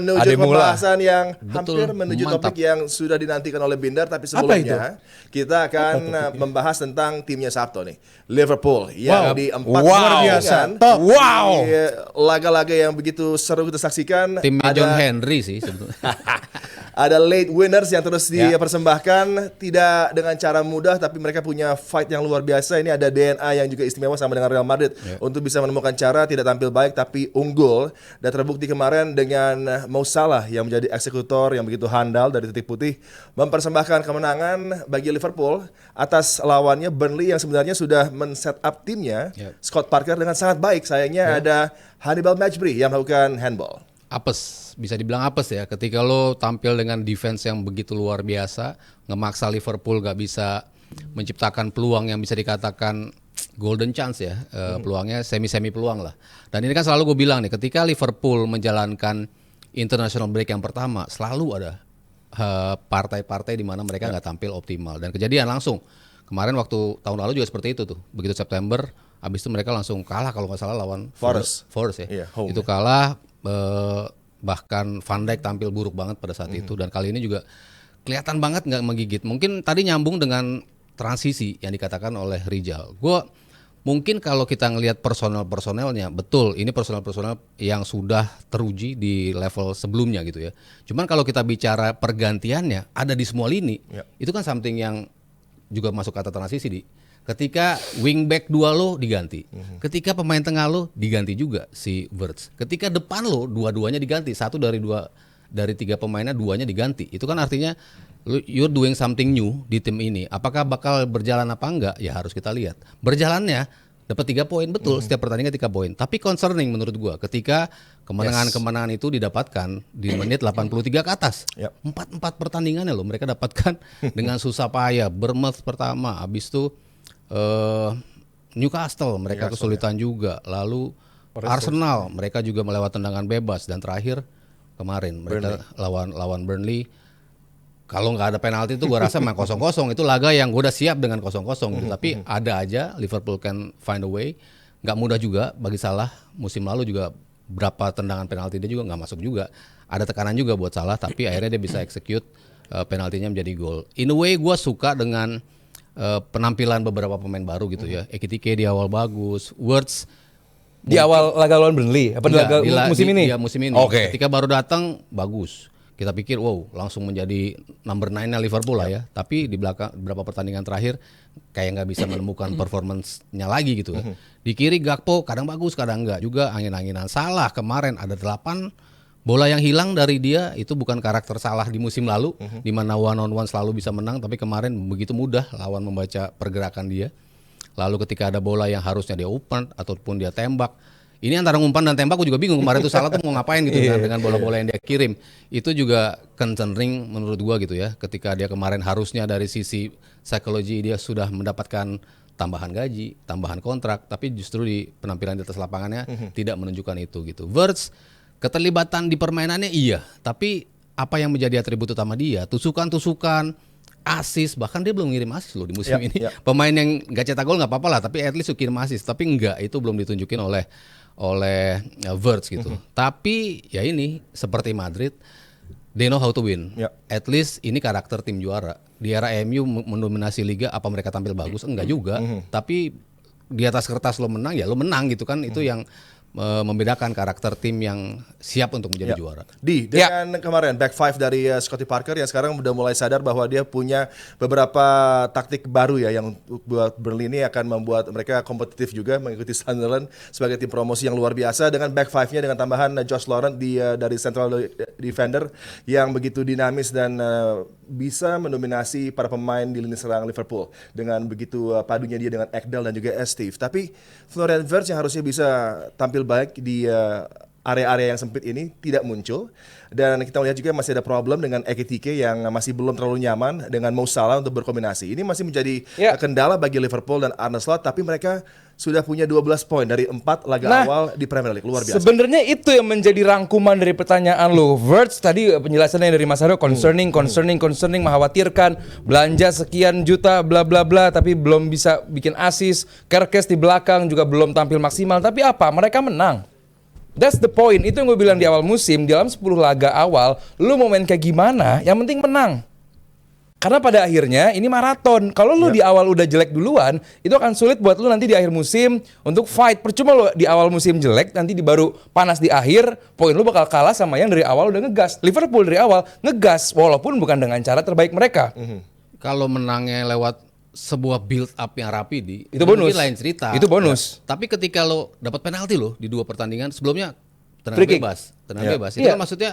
Menuju pembahasan yang Betul, hampir menuju mantap. topik yang sudah dinantikan oleh Binder, tapi sebelumnya kita akan membahas tentang timnya Sabto nih, Liverpool yang di 4 pertandingan, di laga-laga yang begitu seru kita saksikan. Timnya John Henry sih sebetulnya. Ada late winners yang terus dipersembahkan, tidak dengan cara mudah, tapi mereka punya fight yang luar biasa. Ini ada DNA yang juga istimewa sama dengan Real Madrid untuk bisa menemukan cara tidak tampil baik tapi unggul, dan terbukti kemarin dengan Mo Salah yang menjadi eksekutor yang begitu handal dari titik putih, mempersembahkan kemenangan bagi Liverpool atas lawannya Burnley yang sebenarnya sudah men-set up timnya Scott Parker dengan sangat baik. Sayangnya ada Hannibal Mejbri yang melakukan handball. Apes, bisa dibilang apes ya. Ketika lo tampil dengan defense yang begitu luar biasa, ngemaksa Liverpool gak bisa menciptakan peluang yang bisa dikatakan golden chance ya, peluangnya semi-semi peluang lah. Dan ini kan selalu gue bilang nih, ketika Liverpool menjalankan international break yang pertama, selalu ada partai-partai di mana mereka nggak tampil optimal. Dan kejadian langsung kemarin waktu tahun lalu juga seperti itu tuh. Begitu September, habis itu mereka langsung kalah kalau nggak salah lawan Forest ya. Itu kalah, bahkan Van Dijk tampil buruk banget pada saat itu. Dan kali ini juga kelihatan banget nggak menggigit. Mungkin tadi nyambung dengan transisi yang dikatakan oleh Rijal. Gue mungkin kalau kita ngelihat personelnya, betul ini personel yang sudah teruji di level sebelumnya gitu ya. Cuman kalau kita bicara pergantiannya ada di semua lini, itu kan something yang juga masuk kata transisi di. Ketika wingback 2 lo diganti, ketika pemain tengah lo diganti juga si Wirtz, ketika depan lo dua-duanya diganti, satu dari 3 pemainnya 2-nya diganti, itu kan artinya you're doing something new di tim ini. Apakah bakal berjalan apa enggak? Ya harus kita lihat. Berjalannya dapat 3 poin, betul, setiap pertandingan 3 poin. Tapi concerning menurut gua ketika kemenangan-kemenangan itu didapatkan di menit 83 ke atas. 4 pertandingannya loh mereka dapatkan dengan susah payah. Bournemouth pertama, habis itu Newcastle mereka kesulitan juga. Lalu Arsenal mereka juga melewati tendangan bebas, dan terakhir kemarin mereka lawan Burnley. Kalau nggak ada penalti itu gue rasa main 0-0. Itu laga yang gue udah siap dengan 0-0 gitu. Tapi ada aja Liverpool can find a way. Nggak mudah juga bagi Salah. Musim lalu juga berapa tendangan penalti dia juga nggak masuk juga. Ada tekanan juga buat Salah, tapi akhirnya dia bisa execute penaltinya menjadi gol. In a way gue suka dengan penampilan beberapa pemain baru gitu ya. Ekitike di awal bagus, Wirtz di awal laga lawan Burnley apa musim ini? Iya, musim ini. Ketika baru datang bagus. Kita pikir wow langsung menjadi number 9-nya Liverpool lah ya. Tapi di belakang beberapa pertandingan terakhir kayak nggak bisa menemukan performance-nya lagi gitu ya. Di kiri Gakpo kadang bagus kadang enggak juga, angin-anginan. Salah kemarin ada 8 bola yang hilang dari dia. Itu bukan karakter Salah di musim lalu di mana one on one selalu bisa menang, tapi kemarin begitu mudah lawan membaca pergerakan dia. Lalu ketika ada bola yang harusnya dia open ataupun dia tembak, ini antara umpan dan tembak gue juga bingung kemarin tuh Salah tuh mau ngapain gitu kan dengan bola-bola yang dia kirim. Itu juga concerning menurut gue gitu ya. Ketika dia kemarin harusnya dari sisi psikologi dia sudah mendapatkan tambahan gaji, tambahan kontrak, tapi justru di penampilan di atas lapangannya tidak menunjukkan itu gitu. Wirtz keterlibatan di permainannya iya, tapi apa yang menjadi atribut utama dia? Tusukan-tusukan, asis, bahkan dia belum ngirim asis loh di musim ini. Pemain yang nggak cetak gol nggak apa-apa lah, tapi at least kirim asis. Tapi enggak, itu belum ditunjukin oleh Wirtz gitu. Tapi ya ini seperti Madrid, they know how to win. At least ini karakter tim juara. Di era MU mendominasi liga, apa mereka tampil bagus? Enggak juga. Tapi di atas kertas lo menang, ya lo menang gitu kan. Itu yang membedakan karakter tim yang siap untuk menjadi juara. Dengan kemarin back five dari Scotty Parker yang sekarang udah mulai sadar bahwa dia punya beberapa taktik baru ya yang buat Burnley ini akan membuat mereka kompetitif juga mengikuti Sunderland sebagai tim promosi yang luar biasa dengan back five-nya dengan tambahan Josh Laurent dari central defender yang begitu dinamis dan bisa mendominasi para pemain di lini serang Liverpool dengan begitu padunya dia dengan Ekdal dan juga Steve. Tapi Florian Wirtz yang harusnya bisa tampil baik di area-area yang sempit ini tidak muncul, dan kita lihat juga masih ada problem dengan Ekitike yang masih belum terlalu nyaman dengan Mo Salah untuk berkombinasi. Ini masih menjadi kendala bagi Liverpool dan Arne Slot, tapi mereka sudah punya 12 poin dari 4 laga awal di Premier League. Luar biasa. Sebenarnya itu yang menjadi rangkuman dari pertanyaan lo. Wirtz tadi penjelasannya dari Mas Aryo concerning, mengkhawatirkan, belanja sekian juta bla bla bla tapi belum bisa bikin asis. Kerkes di belakang juga belum tampil maksimal. Tapi apa? Mereka menang. That's the point. Itu yang gue bilang di awal musim, dalam 10 laga awal, lu mau main kayak gimana, yang penting menang. Karena pada akhirnya ini maraton. Kalau lu di awal udah jelek duluan, itu akan sulit buat lu nanti di akhir musim untuk fight. Percuma lu di awal musim jelek, nanti baru panas di akhir, poin lu bakal kalah sama yang dari awal udah ngegas. Liverpool dari awal ngegas, walaupun bukan dengan cara terbaik mereka. Kalau menangnya lewat sebuah build up yang rapi Itu bonus. mungkin lain cerita. Itu bonus. Tapi ketika lo dapat penalti lo di 2 pertandingan sebelumnya tendangan Free kick. bebas, itu Iya. kan maksudnya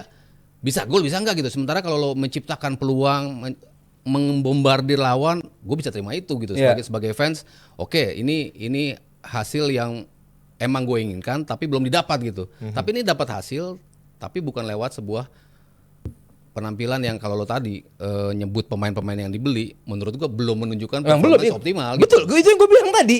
bisa gol bisa enggak gitu. Sementara kalau lo menciptakan peluang membombardir lawan, gue bisa terima itu gitu sebagai fans. Oke, ini hasil yang emang gue inginkan tapi belum didapat gitu. Tapi ini dapat hasil tapi bukan lewat sebuah penampilan yang kalau lo tadi nyebut pemain-pemain yang dibeli, menurut gua belum menunjukkan Memang belum, performance iya. optimal. Betul, itu yang gue bilang tadi.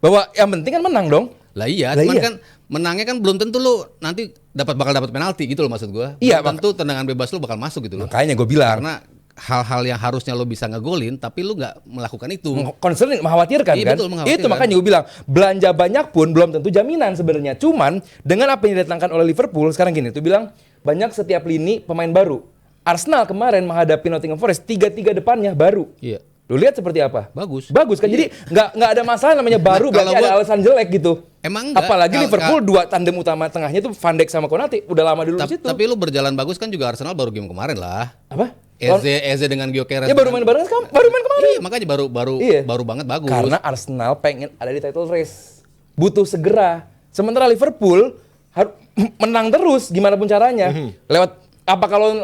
Bahwa yang penting kan menang dong. Lah iya, cuman kan menangnya kan belum tentu lo nanti bakal dapat penalti gitu loh maksud gua. Iya, Belum tentu tendangan bebas lo bakal masuk gitu loh. Makanya gue bilang. Karena hal-hal yang harusnya lo bisa ngegolin tapi lo nggak melakukan itu. Concerning, mengkhawatirkan Iya, kan? betul, mengkhawatirkan. Itu makanya gue bilang belanja banyak pun belum tentu jaminan sebenarnya. Cuman dengan apa yang didatangkan oleh Liverpool sekarang gini, tuh bilang banyak setiap lini pemain baru. Arsenal kemarin menghadapi Nottingham Forest 3-3 depannya baru. Iya. Lu lihat seperti apa? Bagus. Bagus kan? Jadi nggak ada masalah namanya baru Nah, berarti kalau ada alasan jelek gitu. Emang enggak. Apalagi Kalau- Liverpool dua tandem utama tengahnya tuh Van Dijk sama Konate udah lama dulu di situ. Tapi lo berjalan bagus kan juga Arsenal baru game kemarin lah. Apa? Eze dengan Gyökeres. Ya baru main bareng sekarang, baru main kemarin. Iya, makanya Iya. baru banget bagus. Karena Arsenal pengen ada di title race. Butuh segera. Sementara Liverpool harus menang terus gimana pun caranya. Lewat apa kalau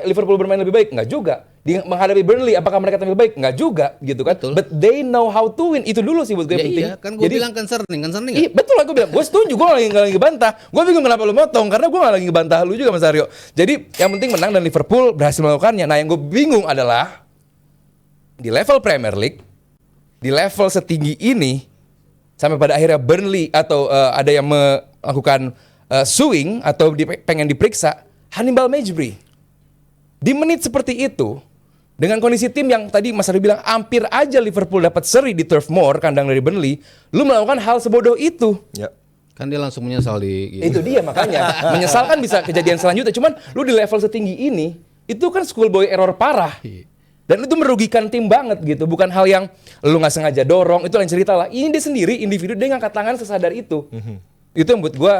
Liverpool bermain lebih baik? Enggak juga. Di menghadapi Burnley apakah mereka tampil baik? Enggak juga gitu kan. Betul. But they know how to win. Itu dulu sih buat gue Ya penting. iya, kan gue bilang concerning Iya, betul lah gue bilang. Gue setuju, gue nggak lagi bantah. Gue bingung kenapa lu motong karena gue nggak lagi ngebantah lu juga Mas Aryo. Jadi yang penting menang dan Liverpool berhasil melakukannya. Nah yang gue bingung adalah di level Premier League, di level setinggi ini sampai pada akhirnya Burnley atau ada yang melakukan suing atau pengen diperiksa Hannibal Mejbri. Di menit seperti itu dengan kondisi tim yang tadi Mas Aryo bilang hampir aja Liverpool dapat seri di Turf Moor kandang dari Burnley, lu melakukan hal sebodoh itu. Ya. Kan dia langsung menyesal di gitu. Itu dia makanya. Menyesal kan bisa kejadian selanjutnya. Cuman lu di level setinggi ini, itu kan schoolboy error parah. Dan itu merugikan tim banget gitu. Bukan hal yang lu nggak sengaja dorong, itu lain cerita lah. Ini dia sendiri, individu, dia ngangkat tangan sesadar itu. Itu yang buat gue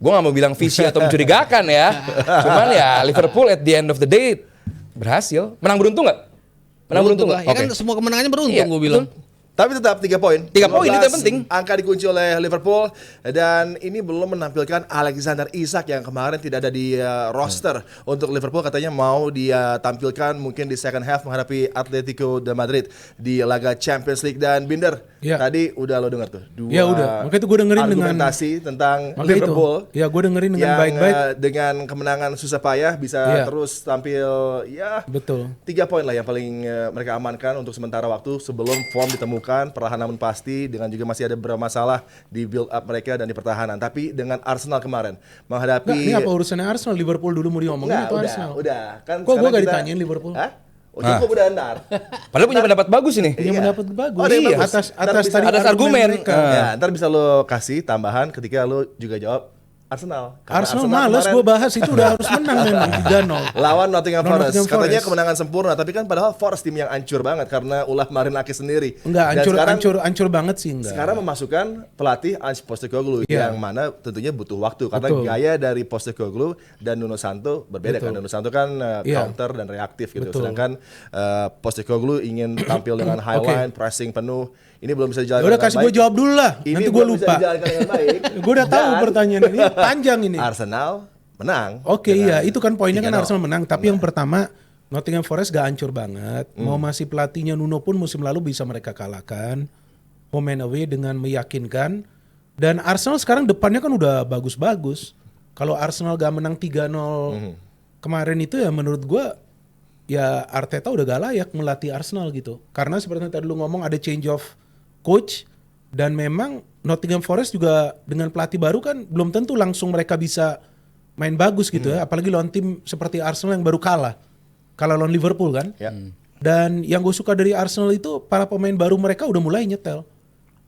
nggak mau bilang visi atau mencurigakan ya. Cuman ya Liverpool at the end of the day berhasil. Menang beruntung nggak? Menang beruntung lah. nggak? Ya kan semua kemenangannya beruntung Iya, gue bilang. Tapi tetap 3 poin. 3 poin itu yang 15 penting. Angka dikunci oleh Liverpool dan ini belum menampilkan Alexander Isak yang kemarin tidak ada di roster untuk Liverpool, katanya mau dia tampilkan mungkin di second half menghadapi Atletico de Madrid di laga Champions League. Dan Binder, Ya. tadi udah lo dengar tuh dua Ya udah, makanya itu gue dengerin dengan argumentasi tentang Makanya Liverpool. itu. Ya, gue dengerin dengan yang, baik-baik. dengan kemenangan susah payah bisa Ya. terus tampil ya. Betul. 3 poin lah yang paling mereka amankan untuk sementara waktu sebelum form ditemukan, perlahan namun pasti, dengan juga masih ada beberapa masalah di build up mereka dan di pertahanan. Tapi dengan Arsenal kemarin menghadapi Nggak, ini apa urusannya Arsenal? Liverpool dulu mau diomongin Nggak, atau udah, Arsenal? udah. Kan Kok gue sekarang gak kita- ditanyain Liverpool? Hah? Oh, jadi kok udah ntar. Padahal punya pendapat bagus ini. Yang Iya. mendapat bagus. Oh, ada yang Iya, bagus. atas Ntar bisa- tadi atas argumen. mereka. Ya, ntar bisa lo kasih tambahan ketika lo juga jawab Arsenal. Karena Arsenal males kemarin gue bahas, itu udah harus menang memang 3-0. lawan Nottingham Lawan Forest. Nottingham Katanya Forest. kemenangan sempurna, tapi kan padahal Forest tim yang hancur banget karena ulah Marinakis sendiri. Enggak, Dan hancur banget sih enggak. Sekarang memasukkan pelatih Ange Postecoglou Iya. yang mana tentunya butuh waktu karena Betul. gaya dari Postecoglou dan Nuno Santo berbeda kan. Nuno Santo kan Iya. counter dan reaktif gitu. Betul. Sedangkan Postecoglou ingin tampil dengan high Oke. line, pressing penuh. Ini belum bisa Ya dijalankan udah dengan kasih baik. gue jawab dulu lah, Ini nanti gue belum bisa lupa. dijalankan dengan baik. Gue udah tahu Dan pertanyaan ini panjang ini. Arsenal menang. Oke iya, itu kan poinnya kan 3-0. Arsenal menang. Tapi yang pertama Nottingham Forest gak hancur banget. Mau masih pelatihnya Nuno pun musim lalu bisa mereka kalahkan. Home and away dengan meyakinkan. Dan Arsenal sekarang depannya kan udah bagus-bagus. Kalau Arsenal gak menang 3-0 kemarin itu ya menurut gua ya Arteta udah gak layak melatih Arsenal gitu. Karena seperti yang tadi lu ngomong ada change of coach. Dan memang Nottingham Forest juga dengan pelatih baru kan belum tentu langsung mereka bisa main bagus gitu ya. Apalagi lawan tim seperti Arsenal yang baru kalah lawan Liverpool kan. Ya. Dan yang gue suka dari Arsenal itu para pemain baru mereka udah mulai nyetel.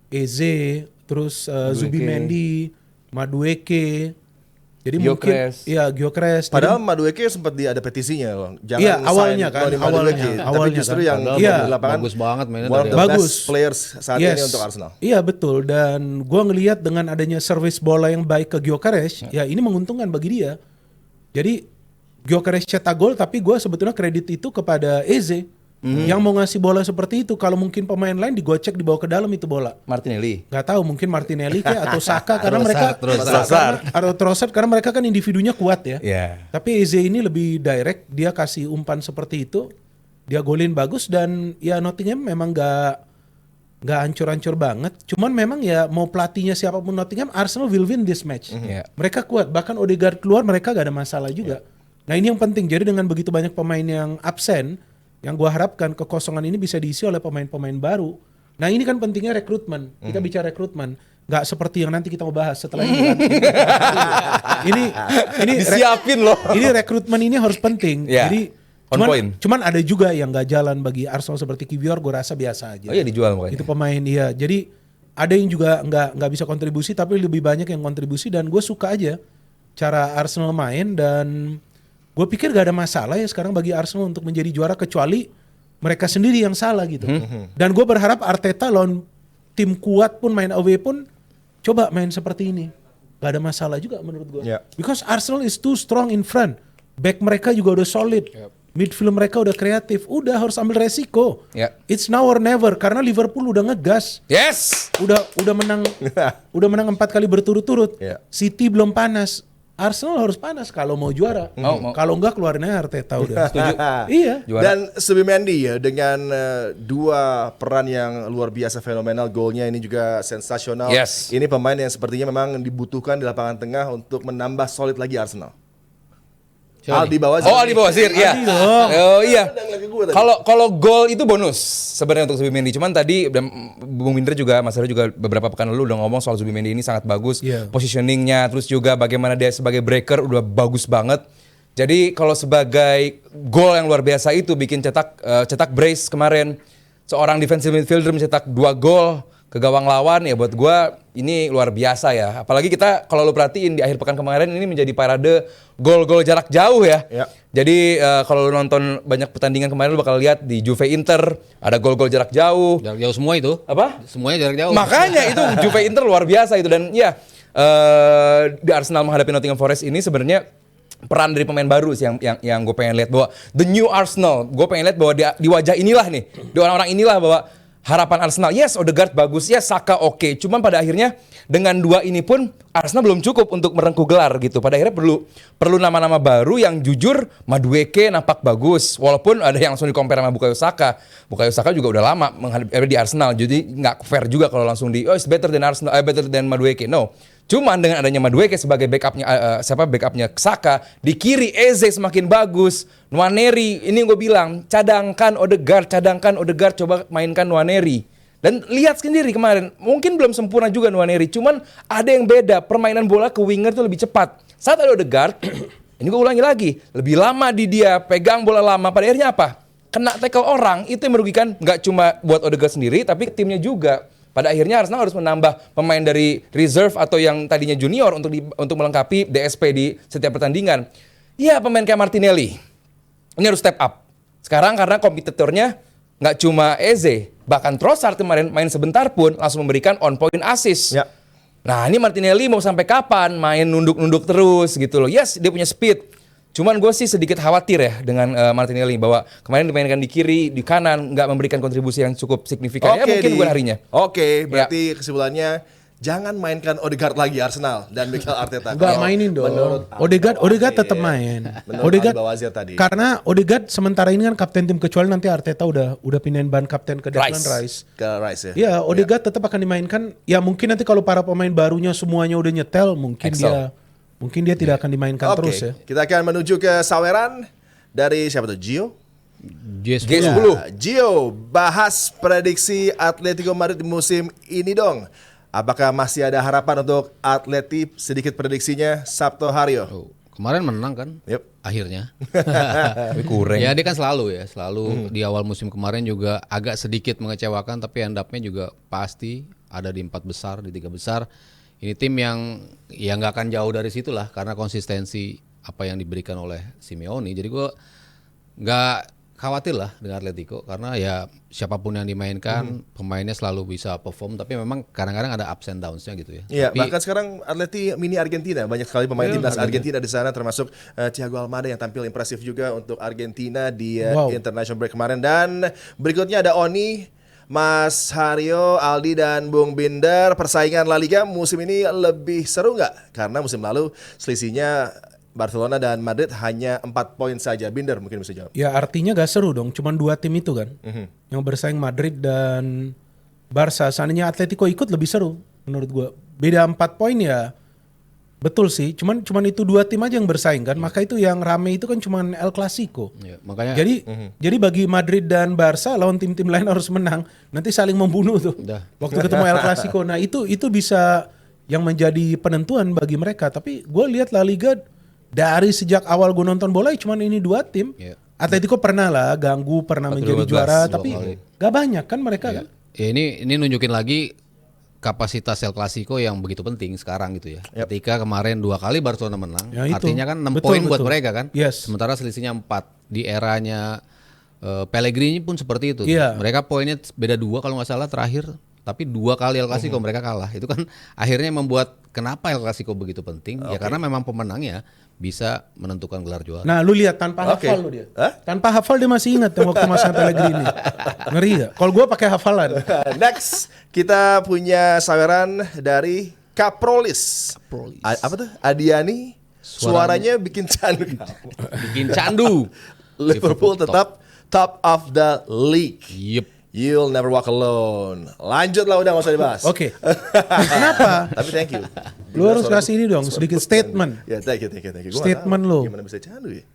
Eze, terus Zubimendi, Madueke, Jadi Gyökeres. mungkin ya Gyökeres. Padahal Madueke sempat ada petisinya loh. Jangan Iya, sign awalnya kan, Tony Madueke. Tapi awalnya justru kan. yang Iya. di lapangan Bagus banget mainnya one of dari the Bagus. best players saat ini untuk Arsenal. Iya betul, dan gua ngelihat dengan adanya service bola yang baik ke Gyökeres, ya ini menguntungkan bagi dia. Jadi Gyökeres cetak gol, tapi gua sebetulnya kredit itu kepada Eze yang mau ngasih bola seperti itu. Kalau mungkin pemain lain digocek dibawa ke dalam itu bola. Martinelli. Nggak tahu, mungkin Martinelli kayak atau Saka karena Trossard. atau Trossard karena mereka kan individunya kuat ya. Ya. Tapi Eze ini lebih direct, dia kasih umpan seperti itu, dia golin bagus, dan ya Nottingham memang nggak hancur-hancur banget. Cuman memang ya mau pelatihnya siapapun Nottingham, Arsenal will win this match. Yeah. Mereka kuat, bahkan Odegaard keluar mereka gak ada masalah juga. Nah ini yang penting. Jadi dengan begitu banyak pemain yang absen, yang gua harapkan kekosongan ini bisa diisi oleh pemain-pemain baru. Nah ini kan pentingnya rekrutmen. Kita bicara rekrutmen, nggak seperti yang nanti kita mau bahas setelah ini. Kan. ini Disiapin loh. Ini rekrutmen ini harus penting. Ya, Jadi on point. cuman ada juga yang nggak jalan bagi Arsenal seperti Kiwior, gue rasa biasa aja. Oh iya dijual makanya. Itu pemain iya. Jadi ada yang juga nggak bisa kontribusi, tapi lebih banyak yang kontribusi, dan gue suka aja cara Arsenal main, dan gue pikir gak ada masalah ya sekarang bagi Arsenal untuk menjadi juara, kecuali mereka sendiri yang salah gitu. Dan gue berharap Arteta lawan tim kuat pun, main away pun, coba main seperti ini. Gak ada masalah juga menurut gue. Yeah. Because Arsenal is too strong in front. Back mereka juga udah solid. Midfield mereka udah kreatif. Udah harus ambil resiko. Yeah. It's now or never, karena Liverpool udah ngegas. Yes. Udah menang udah menang 4 kali berturut-turut. Yeah. City belum panas. Arsenal harus panas kalau mau juara. Mau. Kalau enggak keluarin aja Arteta udah. Setuju. Iya. Juara. Dan Subimendi ya dengan dua peran yang luar biasa fenomenal, golnya ini juga sensasional. Yes. Ini pemain yang sepertinya memang dibutuhkan di lapangan tengah untuk menambah solid lagi Arsenal. Siapa Aldi nih? Bawazir. Oh, Aldi Bawazir, iya. Aldi dong. Oh iya. Ada yang lagi gue tadi. Kalau gol itu bonus sebenarnya untuk Zubimendi. Cuman tadi Bung Binder juga, Mas Aryo juga beberapa pekan lalu udah ngomong soal Zubimendi ini sangat bagus. Iya. Positioningnya, terus juga bagaimana dia sebagai breaker udah bagus banget. Jadi kalau sebagai gol yang luar biasa itu bikin cetak brace kemarin, seorang defensive midfielder mencetak 2 gol ke gawang lawan, ya buat gua ini luar biasa ya. Apalagi kita kalau lu perhatiin di akhir pekan kemarin ini menjadi parade gol-gol jarak jauh ya. Ya. Jadi kalau lu nonton banyak pertandingan kemarin lu bakal lihat di Juve Inter ada gol-gol jarak jauh. Jarak jauh semua itu. Apa? Semuanya jarak jauh. Makanya itu Juve Inter luar biasa itu, dan ya di Arsenal menghadapi Nottingham Forest ini sebenarnya peran dari pemain baru sih yang gue pengen lihat, bahwa the new Arsenal. Gue pengen lihat bahwa di wajah inilah nih, di orang-orang inilah bahwa harapan Arsenal. Yes, Odegaard bagus, yes, Saka oke. Cuman pada akhirnya dengan 2 ini pun Arsenal belum cukup untuk merengkuh gelar gitu. Pada akhirnya perlu nama-nama baru yang jujur. Madueke nampak bagus, walaupun ada yang langsung di-compare sama Bukayo Saka. Bukayo Saka juga udah lama menghadapi di Arsenal, jadi nggak fair juga kalau langsung it's better than Arsenal, better than Madueke. No. Cuman dengan adanya Madueke sebagai backupnya Saka, di kiri Eze semakin bagus. Nwaneri, ini gue bilang cadangkan Odegaard, coba mainkan Nwaneri. Dan lihat sendiri kemarin, mungkin belum sempurna juga Nwaneri, cuman ada yang beda, permainan bola ke winger itu lebih cepat. Saat ada Odegaard, ini gue ulangi lagi, lebih lama di dia pegang bola lama, pada akhirnya apa? Kena tackle orang, itu yang merugikan nggak cuma buat Odegaard sendiri, tapi timnya juga. Pada akhirnya Arsenal harus menambah pemain dari reserve atau yang tadinya junior untuk melengkapi DSP di setiap pertandingan. Iya, pemain kayak Martinelli ini harus step up. Sekarang karena kompetitornya nggak cuma Eze, bahkan Trossard kemarin main sebentar pun langsung memberikan on point assist. Ya. Nah ini Martinelli mau sampai kapan main nunduk-nunduk terus gitu loh. Yes, dia punya speed. Cuman gue sih sedikit khawatir ya dengan Martinelli, bahwa kemarin dimainkan di kiri, di kanan, nggak memberikan kontribusi yang cukup signifikan. Ya mungkin bukan harinya. Oke, berarti kesimpulannya jangan mainkan Odegaard lagi Arsenal dan Mikel Arteta. Enggak mainin dong. Odegaard tetap main. Menurut Odegaard Aldi Bawazir tadi. karena Odegaard sementara ini kan kapten tim, kecuali nanti Arteta udah pindahin ban kapten ke Declan Rice. Ke Rice ya. Ya, Odegaard tetap akan dimainkan. Ya mungkin nanti kalau para pemain barunya semuanya udah nyetel, mungkin dia tidak akan dimainkan Oke, terus ya. kita akan menuju ke saweran dari siapa tuh? Gio? G10. G10. Ya, Gio, bahas prediksi Atletico Madrid di musim ini dong. Apakah masih ada harapan untuk Atleti? Sedikit prediksinya, Sabto Haryo. Oh, kemarin menang kan? Yep. Akhirnya. Tapi kurang. Ya dia kan selalu di awal musim kemarin juga agak sedikit mengecewakan, tapi end up-nya juga pasti ada di 4 besar, di 3 besar. Ini tim yang ya nggak akan jauh dari situ lah karena konsistensi apa yang diberikan oleh Simeone. Jadi gue nggak khawatir lah dengan Atletico karena ya siapapun yang dimainkan pemainnya selalu bisa perform, tapi memang kadang-kadang ada ups and downs-nya gitu ya. Iya, Tapi bahkan sekarang Atleti mini Argentina, banyak sekali pemain timnas Argentina di sana, termasuk Thiago Almada yang tampil impresif juga untuk Argentina di international break kemarin. Dan berikutnya ada Oni, Mas Haryo, Aldi dan Bung Binder. Persaingan La Liga musim ini lebih seru nggak? Karena musim lalu selisihnya Barcelona dan Madrid hanya 4 poin saja. Binder mungkin bisa jawab. Ya artinya gak seru dong, cuman 2 tim itu kan yang bersaing, Madrid dan Barca. Seandainya Atletico ikut lebih seru menurut gua. Beda 4 poin ya betul sih, cuman itu 2 tim aja yang bersaing kan. Maka itu yang rame itu kan cuman El Clasico. ya, makanya Jadi bagi Madrid dan Barca lawan tim-tim lain harus menang, nanti saling membunuh tuh. Udah. Waktu ketemu El Clasico. Nah, itu bisa yang menjadi penentuan bagi mereka. Tapi gue lihat La Liga dari sejak awal gue nonton bola cuman ini 2 tim. Iya. Atletico pernah lah ganggu, pernah menjadi 14, juara, 2 tapi kali. gak banyak kan mereka kan. Ya ini nunjukin lagi kapasitas El Clasico yang begitu penting sekarang gitu ya. Ketika kemarin 2 kali Barcelona menang, Ya, itu. artinya kan 6 Betul, poin buat betul. mereka kan. Yes. Sementara selisihnya 4 di eranya Pellegrini pun seperti itu. Iya. Mereka poinnya beda 2 kalau nggak salah terakhir. Tapi 2 kali El Clasico mereka kalah. Itu kan akhirnya membuat kenapa El Clasico begitu penting? Ya karena memang pemenangnya bisa menentukan gelar juara. Nah, lu lihat tanpa Oke. hafal lu dia. Hah? Tanpa hafal dia masih ingat yang waktu masanya Pellegrini. Ngeri gak? Kalau gue pakai hafalan. Next, kita punya saweran dari Caprolis. Apa tuh? Adiani. Suaranya bikin candu. Bikin candu. Liverpool tetap top of the league. Yep. You'll never walk alone. Lanjut lah, udah, nggak usah dibahas. Oke. Kenapa? Tapi thank you. Lu harus kasih ini dong, sedikit statement. Ya, thank you. Gua nggak Statement tahu lu. Gimana bisa candu ya?